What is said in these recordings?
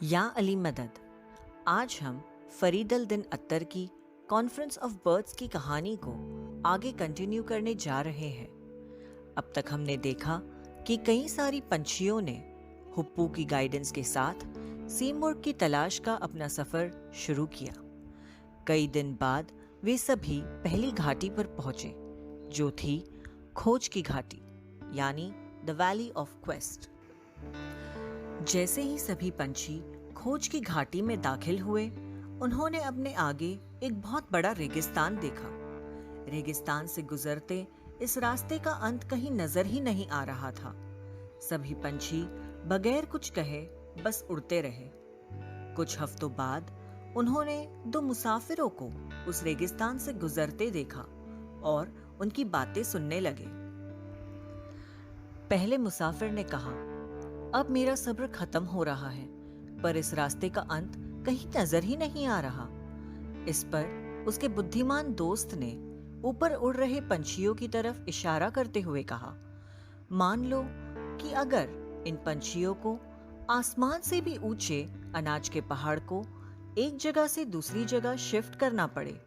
या अली मदद। आज हम फरीद अल दिन अत्तर की कॉन्फ्रेंस ऑफ बर्ड्स की कहानी को आगे कंटिन्यू करने जा रहे हैं। अब तक हमने देखा कि कई सारी पंछियों ने हुप्पू की गाइडेंस के साथ सीमुर्ग की तलाश का अपना सफर शुरू किया। कई दिन बाद वे सभी पहली घाटी पर पहुंचे, जो थी खोज की घाटी, यानी द वैली ऑफ क्वेस्ट। जैसे ही सभी पंछी खोज की घाटी में दाखिल हुए, उन्होंने अपने आगे एक बहुत बड़ा रेगिस्तान देखा। रेगिस्तान से गुजरते इस रास्ते का अंत कहीं नजर ही नहीं आ रहा था। सभी पंछी बगैर कुछ कहे बस उड़ते रहे। कुछ हफ्तों बाद उन्होंने दो मुसाफिरों को उस रेगिस्तान से गुजरते देखा और उनकी बातें सुनने लगे। पहले मुसाफिर ने कहा, अब मेरा सब्र खत्म हो रहा है, पर इस रास्ते का अंत कहीं नजर ही नहीं आ रहा। इस पर उसके बुद्धिमान दोस्त ने ऊपर उड़ रहे पंछियों की तरफ इशारा करते हुए कहा, मान लो कि अगर इन पंछियों को आसमान से भी ऊंचे अनाज के पहाड़ को एक जगह से दूसरी जगह शिफ्ट करना पड़े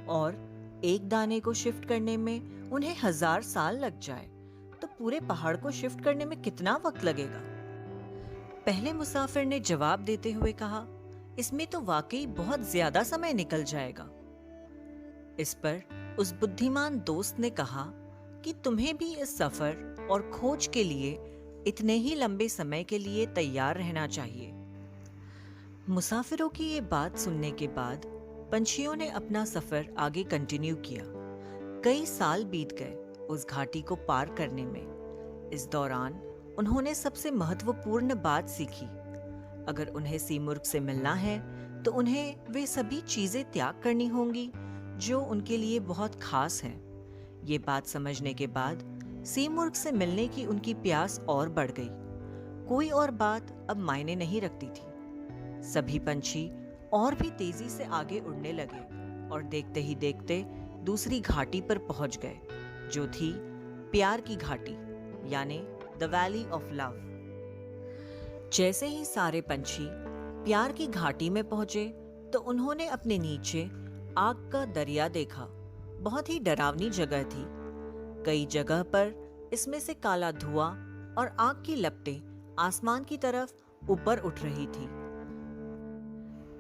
और एक दाने को शिफ्ट करने में उन्हें 1000 साल लग जाए, तो पूरे पहाड़ को शिफ्ट करने में कितना वक्त लगेगा? पहले मुसाफिर ने जवाब देते हुए कहा, इसमें तो वाकई बहुत ज्यादा समय निकल जाएगा। इस पर उस बुद्धिमान दोस्त ने कहा कि तुम्हें भी इस सफर और खोज के लिए इतने ही लंबे समय के लिए तैयार रहना चाहिए। मुसाफिरों की ये बात सुनने के बाद पंछियों ने अपना सफर आगे कंटिन्यू किया। कई साल बीत गए उस घाटी को पार करने में। इस दौरान उन्होंने सबसे महत्वपूर्ण बात सीखी। अगर उन्हें सीमुर्ग से मिलना है तो उन्हें वे सभी चीजें त्याग करनी होंगी जो उनके लिए बहुत खास हैं। ये बात समझने के बाद सीमुर्ग से मिलने की उनकी प्यास और बढ़ गई। कोई और बात अब मायने नहीं रखती थी। सभी पंछी और भी तेजी से आगे उड़ने लगे और देखते ही देखते दूसरी घाटी पर पहुंच गए, जो थी प्यार की घाटी, यानी द वैली ऑफ लव। जैसे ही सारे पंछी प्यार की घाटी में पहुंचे तो उन्होंने अपने नीचे आग का दरिया देखा। बहुत ही डरावनी जगह थी। कई जगह पर इसमें से काला धुआं और आग की लपटें आसमान की तरफ ऊपर उठ रही थी।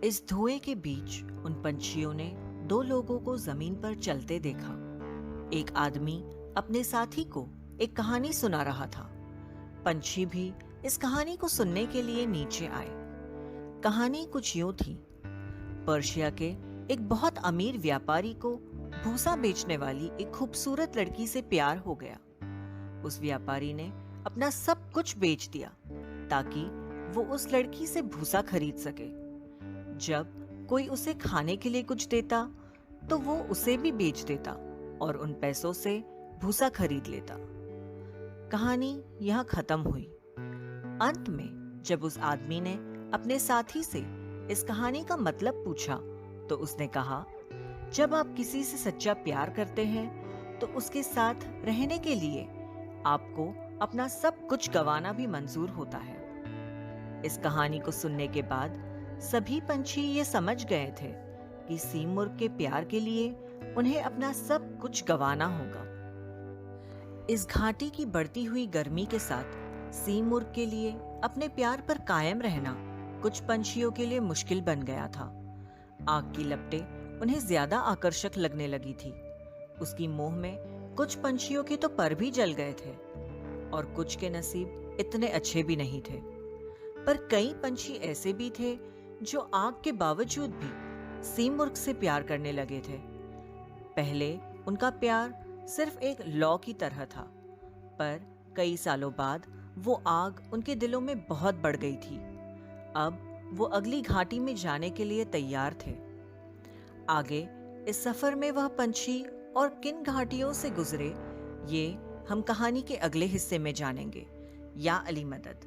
इस धुएं के बीच उन पंछियों ने दो लोगों को जमीन पर चलते देखा। एक आदमी अपने साथी को एक कहानी सुना रहा था। पंछी भी इस कहानी को सुनने के लिए नीचे आए। कहानी कुछ यूं थी। पर्शिया के एक बहुत अमीर व्यापारी को भूसा बेचने वाली एक खूबसूरत लड़की से प्यार हो गया। उस व्यापारी ने अपना सब कुछ बेच दिया ताकि वो उस लड़की से भूसा खरीद सके। जब कोई उसे खाने के लिए कुछ देता तो वो उसे भी बेच देता और उन पैसों से भूसा खरीद लेता। कहानी यहाँ खत्म हुई। अंत में जब उस आदमी ने अपने साथी से इस कहानी का मतलब पूछा तो उसने कहा, जब आप किसी से सच्चा प्यार करते हैं तो उसके साथ रहने के लिए आपको अपना सब कुछ गंवाना भी मंजूर होता है। इस कहानी को सुनने के बाद सभी पंछी ये समझ गए थे कि सीमुर्ग के प्यार के लिए उन्हें अपना सब कुछ गंवाना होगा। इस घाटी की बढ़ती हुई गर्मी के साथ सीमुर्ग के लिए अपने प्यार पर कायम रहना कुछ पंछियों के लिए मुश्किल बन गया था। आग की लपटें उन्हें ज्यादा आकर्षक लगने लगी थी। उसकी मोह में कुछ पंछियों के तो पर भी जल गए थे और कुछ के नसीब इतने अच्छे भी नहीं थे। पर कई पंछी ऐसे भी थे जो आग के बावजूद भी सीमुर्ग से प्यार करने लगे थे। पहले उनका प्यार सिर्फ एक लौ की तरह था, पर कई सालों बाद वो आग उनके दिलों में बहुत बढ़ गई थी। अब वो अगली घाटी में जाने के लिए तैयार थे। आगे इस सफर में वह पंछी और किन घाटियों से गुजरे, ये हम कहानी के अगले हिस्से में जानेंगे। या अली मदद।